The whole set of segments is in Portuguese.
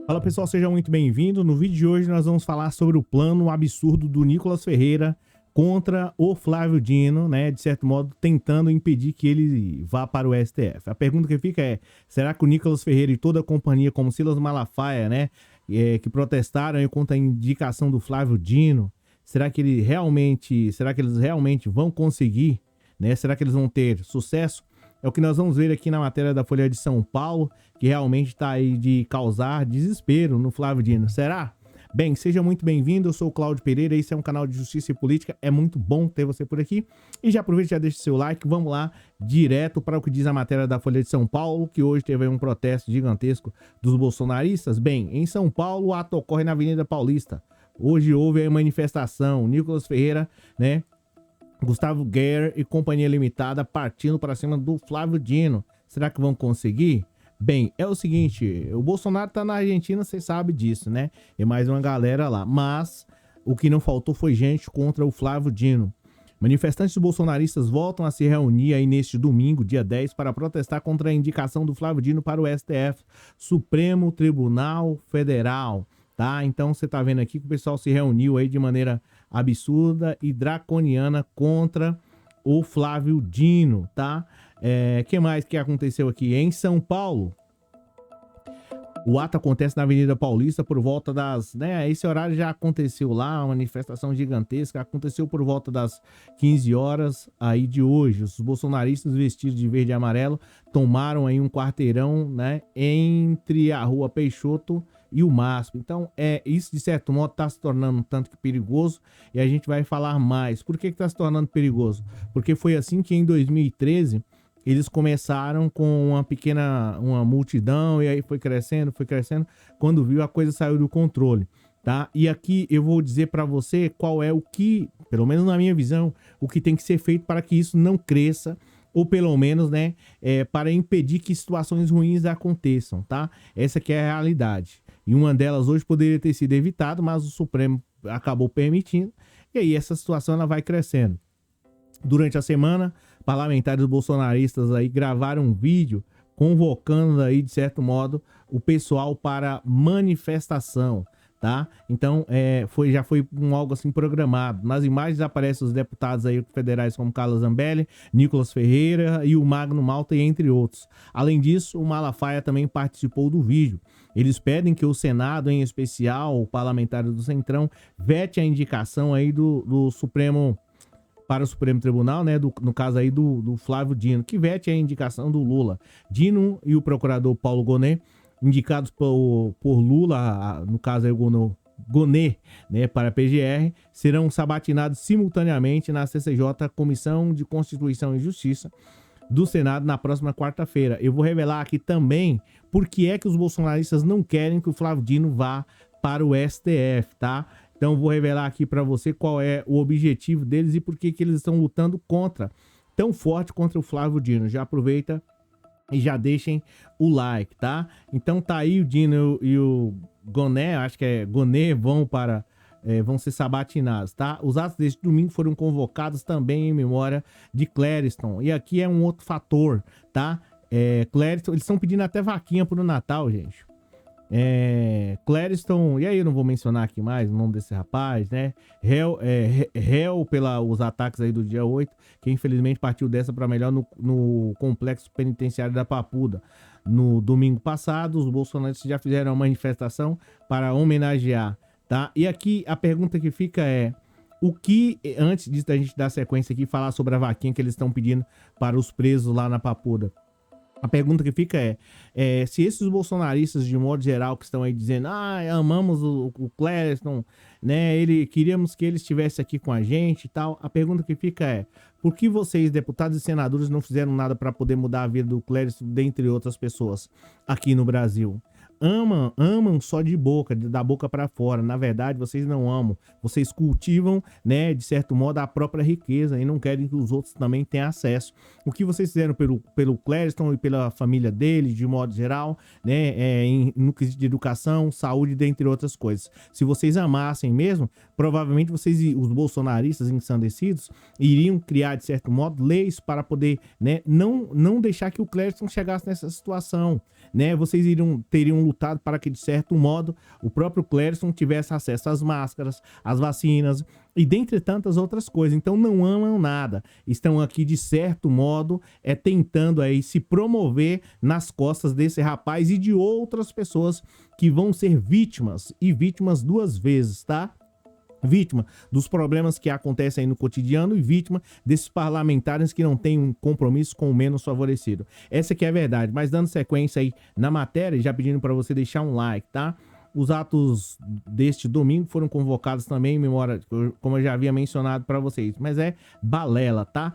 Fala pessoal, seja muito bem-vindo. No vídeo de hoje nós vamos falar sobre o plano absurdo do Nicolas Ferreira contra o Flávio Dino, né? De certo modo, tentando impedir que ele vá para o STF. A pergunta que fica é: será que o Nicolas Ferreira e toda a companhia, como Silas Malafaia, né? Que protestaram aí contra a indicação do Flávio Dino, será que eles realmente vão conseguir, né? Será que eles vão ter sucesso? É o que nós vamos ver aqui na matéria da Folha de São Paulo, que realmente está aí de causar desespero no Flávio Dino. Será? Bem, seja muito bem-vindo, eu sou o Cláudio Pereira, esse é um canal de justiça e política, é muito bom ter você por aqui. E já aproveita e já deixa seu like, vamos lá, direto para o que diz a matéria da Folha de São Paulo, que hoje teve aí um protesto gigantesco dos bolsonaristas. Bem, em São Paulo, o ato ocorre na Avenida Paulista. Hoje houve a manifestação, Nicolas Ferreira, né? Gustavo Guerra e Companhia Limitada partindo para cima do Flávio Dino. Será que vão conseguir? Bem, é o seguinte, o Bolsonaro tá na Argentina, você sabe disso, né? E mais uma galera lá. Mas o que não faltou foi gente contra o Flávio Dino. Manifestantes bolsonaristas voltam a se reunir aí neste domingo, dia 10, para protestar contra a indicação do Flávio Dino para o STF, Supremo Tribunal Federal. Tá? Então você tá vendo aqui que o pessoal se reuniu aí de maneira absurda e draconiana contra o Flávio Dino, tá? Que mais que aconteceu aqui? Em São Paulo, o ato acontece na Avenida Paulista por volta das, né, esse horário já aconteceu lá, uma manifestação gigantesca, aconteceu por volta das 15 horas aí de hoje. Os bolsonaristas vestidos de verde e amarelo tomaram aí um quarteirão, né, entre a Rua Peixoto e o MASP. Então, isso de certo modo está se tornando um tanto que perigoso e a gente vai falar mais. Por que está se tornando perigoso? Porque foi assim que em 2013 eles começaram com uma multidão e aí foi crescendo, quando viu a coisa saiu do controle, tá? E aqui eu vou dizer para você qual é o que, pelo menos na minha visão, o que tem que ser feito para que isso não cresça, ou pelo menos, né, para impedir que situações ruins aconteçam, tá? Essa que é a realidade. E uma delas hoje poderia ter sido evitada, mas o Supremo acabou permitindo, e aí essa situação ela vai crescendo. Durante a semana, parlamentares bolsonaristas aí gravaram um vídeo convocando aí, de certo modo, o pessoal para manifestação, tá? Então, já foi algo assim programado. Nas imagens aparecem os deputados aí federais como Carla Zambelli, Nicolas Ferreira e o Magno Malta, entre outros. Além disso, o Malafaia também participou do vídeo. Eles pedem que o Senado, em especial o parlamentar do Centrão, vete a indicação aí do Supremo para o Supremo Tribunal, né, no caso aí do Flávio Dino, que vete a indicação do Lula. Dino e o procurador Paulo Gonet, indicados por Lula, no caso aí o Gonet, né, para a PGR, serão sabatinados simultaneamente na CCJ, Comissão de Constituição e Justiça do Senado, na próxima quarta-feira. Eu vou revelar aqui também por que é que os bolsonaristas não querem que o Flávio Dino vá para o STF, tá? Então vou revelar aqui para você qual é o objetivo deles e por que eles estão lutando tão forte contra o Flávio Dino. Já aproveita e já deixem o like, tá? Então tá aí o Dino e o Gonet, acho que é Gonet, vão ser sabatinados, tá? Os atos deste domingo foram convocados também em memória de Clériston. E aqui é um outro fator, tá? Clériston, eles estão pedindo até vaquinha pro Natal, gente. Clériston, e aí eu não vou mencionar aqui mais o nome desse rapaz, né? Réu pelos ataques aí do dia 8, que infelizmente partiu dessa para melhor no complexo penitenciário da Papuda. No domingo passado, os bolsonaristas já fizeram uma manifestação para homenagear, tá? E aqui a pergunta que fica é: o que, antes disso da gente dar sequência aqui, falar sobre a vaquinha que eles estão pedindo para os presos lá na Papuda? A pergunta que fica se esses bolsonaristas, de modo geral, que estão aí dizendo, amamos o Clériston, né, queríamos que ele estivesse aqui com a gente e tal, a pergunta que fica é: por que vocês, deputados e senadores, não fizeram nada para poder mudar a vida do Clériston, dentre outras pessoas, aqui no Brasil? Amam só de boca, da boca para fora. Na verdade, vocês não amam. Vocês cultivam, né, de certo modo, a própria riqueza e não querem que os outros também tenham acesso. O que vocês fizeram pelo Clériston e pela família dele, de modo geral, né, no quesito de educação, saúde, dentre outras coisas. Se vocês amassem mesmo, provavelmente os bolsonaristas ensandecidos, iriam criar, de certo modo, leis para poder, né, não deixar que o Clériston chegasse nessa situação. né? Vocês teriam lutado para que, de certo modo, o próprio Clériston tivesse acesso às máscaras, às vacinas e dentre tantas outras coisas. Então não amam nada. Estão aqui, de certo modo, tentando aí se promover nas costas desse rapaz e de outras pessoas que vão ser vítimas, e vítimas duas vezes, tá? Vítima dos problemas que acontecem aí no cotidiano e vítima desses parlamentares que não têm um compromisso com o menos favorecido. Essa que é a verdade. Mas dando sequência aí na matéria, já pedindo para você deixar um like, tá? Os atos deste domingo foram convocados também em memória, como eu já havia mencionado para vocês, mas é balela, tá?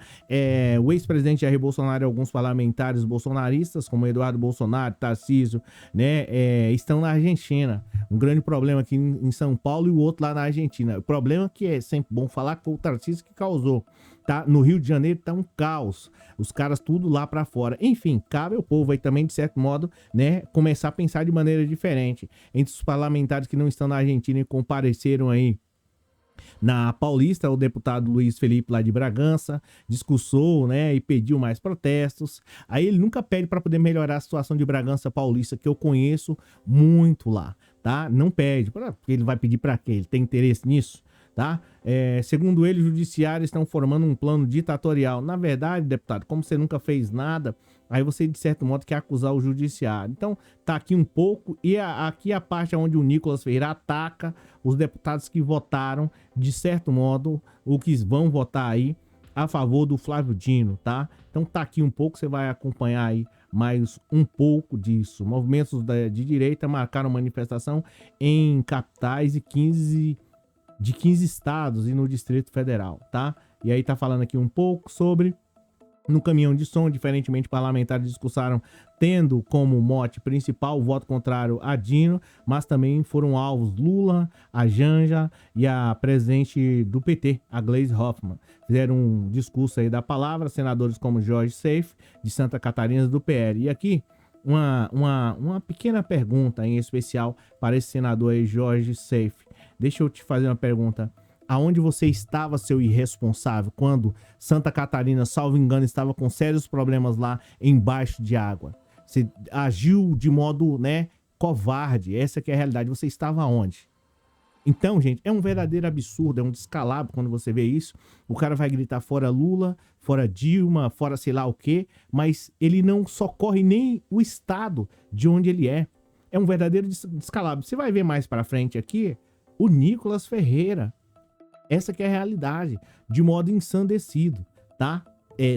O ex-presidente Jair Bolsonaro e alguns parlamentares bolsonaristas, como Eduardo Bolsonaro, Tarcísio, né, estão na Argentina. Um grande problema aqui em São Paulo e o outro lá na Argentina. O problema que é sempre bom falar que foi o Tarcísio que causou. Tá? No Rio de Janeiro tá um caos, os caras tudo lá pra fora. Enfim, cabe ao povo aí também, de certo modo, né, começar a pensar de maneira diferente. Entre os parlamentares que não estão na Argentina e compareceram aí na Paulista, o deputado Luiz Felipe lá de Bragança discursou, né, e pediu mais protestos. Aí ele nunca pede para poder melhorar a situação de Bragança Paulista, que eu conheço muito lá, tá? Não pede, porque ele vai pedir para quê? Ele tem interesse nisso? Tá? Segundo ele, os judiciários estão formando um plano ditatorial. Na verdade, deputado, como você nunca fez nada, aí você, de certo modo, quer acusar o judiciário. Então, tá aqui um pouco, e aqui a parte onde o Nicolas Ferreira ataca os deputados que votaram, de certo modo, ou que vão votar aí a favor do Flávio Dino, tá? Então tá aqui um pouco, você vai acompanhar aí mais um pouco disso. Movimentos de direita marcaram manifestação em capitais de 15 estados e no Distrito Federal, tá? E aí tá falando aqui um pouco sobre no caminhão de som, diferentemente parlamentares discursaram tendo como mote principal o voto contrário a Dino, mas também foram alvos Lula, a Janja e a presidente do PT, a Gleisi Hoffmann. Fizeram um discurso aí da palavra, senadores como Jorge Seif, de Santa Catarina, do PL. E aqui, uma pequena pergunta em especial para esse senador aí, Jorge Seif. Deixa eu te fazer uma pergunta. Aonde você estava, seu irresponsável, quando Santa Catarina, salvo engano, estava com sérios problemas lá embaixo de água? Você agiu de modo, né, covarde. Essa que é a realidade. Você estava onde? Então, gente, é um verdadeiro absurdo, é um descalabro quando você vê isso. O cara vai gritar fora Lula, fora Dilma, fora sei lá o quê, mas ele não socorre nem o estado de onde ele é. É um verdadeiro descalabro. Você vai ver mais pra frente aqui o Nicolas Ferreira. Essa que é a realidade, de modo ensandecido, tá?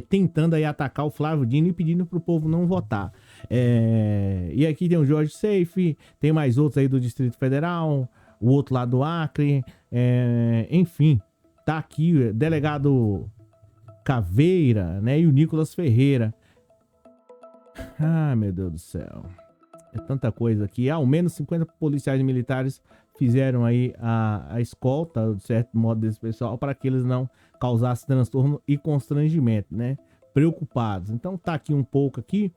Tentando aí atacar o Flávio Dino e pedindo pro povo não votar. E aqui tem o Jorge Seif, tem mais outros aí do Distrito Federal, o outro lá do Acre, enfim, tá aqui delegado Caveira, né? E o Nicolas Ferreira. Ah, meu Deus do céu. É tanta coisa aqui. Ao menos 50 policiais militares fizeram aí a escolta, de certo modo, desse pessoal, para que eles não causassem transtorno e constrangimento, né? Preocupados. Então tá aqui um pouco aqui.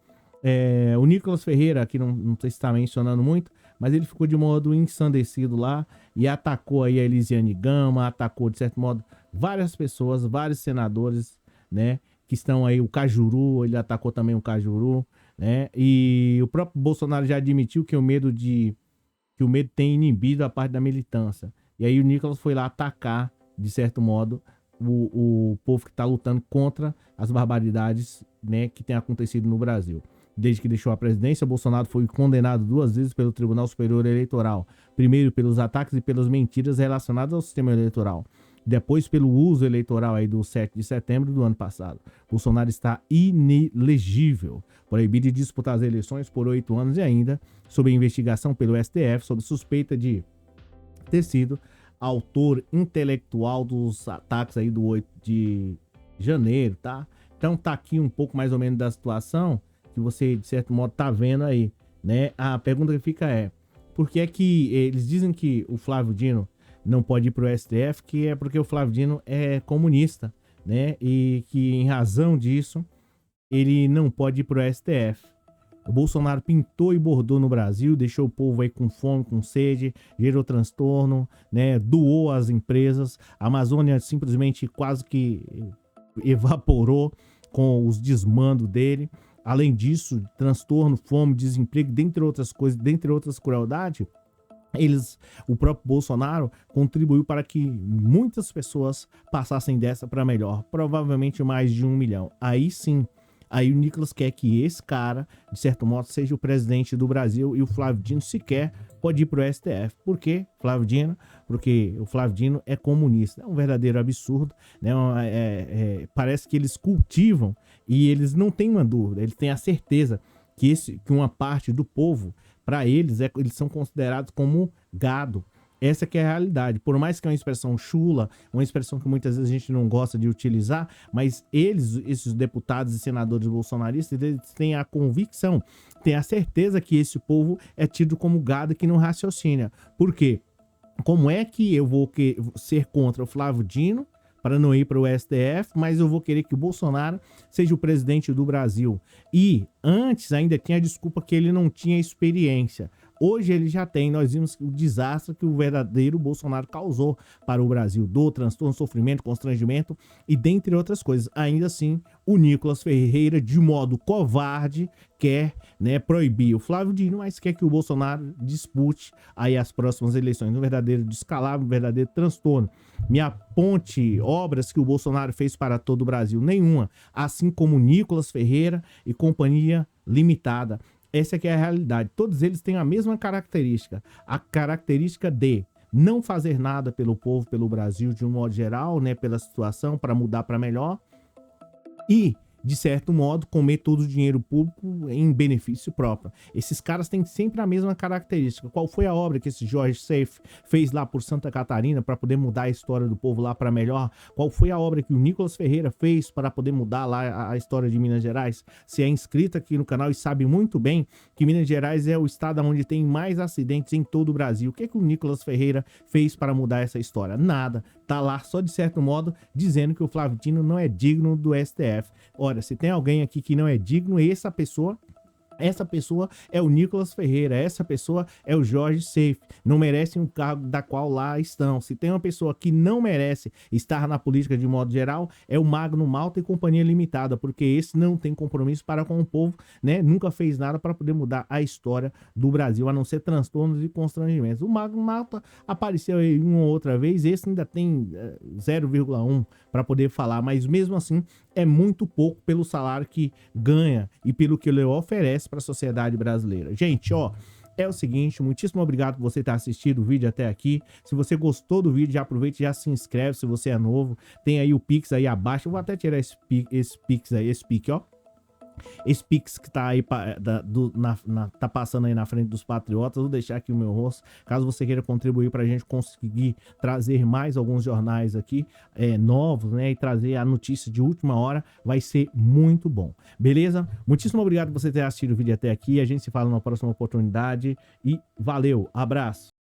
O Nicolas Ferreira, aqui não sei se está mencionando muito, mas ele ficou de modo ensandecido lá e atacou aí a Elisiane Gama, atacou, de certo modo, várias pessoas, vários senadores, né? Que estão aí, o Cajuru, ele atacou também o Cajuru, né? E o próprio Bolsonaro já admitiu que o medo tem inibido a parte da militância. E aí o Nicolas foi lá atacar, de certo modo, o povo que está lutando contra as barbaridades, né, que tem acontecido no Brasil. Desde que deixou a presidência, Bolsonaro foi condenado 2 vezes pelo Tribunal Superior Eleitoral. Primeiro pelos ataques e pelas mentiras relacionadas ao sistema eleitoral. Depois pelo uso eleitoral aí do 7 de setembro do ano passado. Bolsonaro está inelegível, proibido de disputar as eleições por 8 anos e ainda sob investigação pelo STF, sob suspeita de ter sido autor intelectual dos ataques aí do 8 de janeiro, tá? Então tá aqui um pouco mais ou menos da situação que você, de certo modo, tá vendo aí, né? A pergunta que fica é, por que é que eles dizem que o Flávio Dino não pode ir pro STF, que é porque o Flávio Dino é comunista, né? E que em razão disso, ele não pode ir pro STF. O Bolsonaro pintou e bordou no Brasil, deixou o povo aí com fome, com sede, gerou transtorno, né? Doou às empresas. A Amazônia simplesmente quase que evaporou com os desmandos dele. além disso, transtorno, fome, desemprego, dentre outras coisas, dentre outras crueldades, o próprio Bolsonaro contribuiu para que muitas pessoas passassem dessa para melhor, provavelmente mais de 1 milhão. Aí sim, aí o Nicolas quer que esse cara, de certo modo, seja o presidente do Brasil, e o Flávio Dino sequer pode ir para o STF. Por quê, Flávio Dino? Porque o Flávio Dino é comunista. É um verdadeiro absurdo, né? Parece que eles cultivam e eles não têm uma dúvida, eles têm a certeza que uma parte do povo, para eles, eles são considerados como gado. Essa que é a realidade. Por mais que é uma expressão chula, uma expressão que muitas vezes a gente não gosta de utilizar, mas esses deputados e senadores bolsonaristas, eles têm a convicção, têm a certeza que esse povo é tido como gado que não raciocina. Por quê? Como é que eu vou ser contra o Flávio Dino para não ir para o STF, mas eu vou querer que o Bolsonaro seja o presidente do Brasil? E antes ainda tinha a desculpa que ele não tinha experiência. Hoje ele já tem. Nós vimos o desastre que o verdadeiro Bolsonaro causou para o Brasil, dor, transtorno, sofrimento, constrangimento e dentre outras coisas. Ainda assim, o Nicolas Ferreira, de modo covarde, quer, né, proibir o Flávio Dino, mas quer que o Bolsonaro dispute aí as próximas eleições. Um verdadeiro descalabro, um verdadeiro transtorno. Me aponte obras que o Bolsonaro fez para todo o Brasil. Nenhuma. Assim como Nicolas Ferreira e Companhia Limitada. Essa aqui é a realidade. Todos eles têm a mesma característica. A característica de não fazer nada pelo povo, pelo Brasil, de um modo geral, né, pela situação, para mudar para melhor. E, de certo modo, comer todo o dinheiro público em benefício próprio. Esses caras têm sempre a mesma característica. Qual foi a obra que esse Jorge Seif fez lá por Santa Catarina para poder mudar a história do povo lá para melhor? Qual foi a obra que o Nicolas Ferreira fez para poder mudar lá a história de Minas Gerais? Se é inscrito aqui no canal e sabe muito bem que Minas Gerais é o estado onde tem mais acidentes em todo o Brasil. O que o Nicolas Ferreira fez para mudar essa história? Nada. Tá lá só de certo modo dizendo que o Flávio Dino não é digno do STF. Ora, se tem alguém aqui que não é digno, essa pessoa é o Nicolas Ferreira, essa pessoa é o Jorge Seif, não merecem um cargo da qual lá estão. Se tem uma pessoa que não merece estar na política de modo geral, é o Magno Malta e Companhia Limitada, porque esse não tem compromisso para com o povo, né? Nunca fez nada para poder mudar a história do Brasil, a não ser transtornos e constrangimentos. O Magno Malta apareceu aí uma ou outra vez, esse ainda tem 0,1 para poder falar, mas mesmo assim é muito pouco pelo salário que ganha e pelo que ele oferece para a sociedade brasileira. Gente, ó, é o seguinte, muitíssimo obrigado por você ter assistido o vídeo até aqui. Se você gostou do vídeo, já aproveita e já se inscreve se você é novo. Tem aí o Pix aí abaixo. Eu vou até tirar esse Pix aí, esse Pix, ó. Esse Pix que tá aí tá passando aí na frente dos patriotas. Vou deixar aqui o meu rosto, caso você queira contribuir para a gente conseguir trazer mais alguns jornais aqui novos, né, e trazer a notícia de última hora, vai ser muito bom, beleza? Muitíssimo obrigado por você ter assistido o vídeo até aqui. A gente se fala numa próxima oportunidade e valeu, abraço.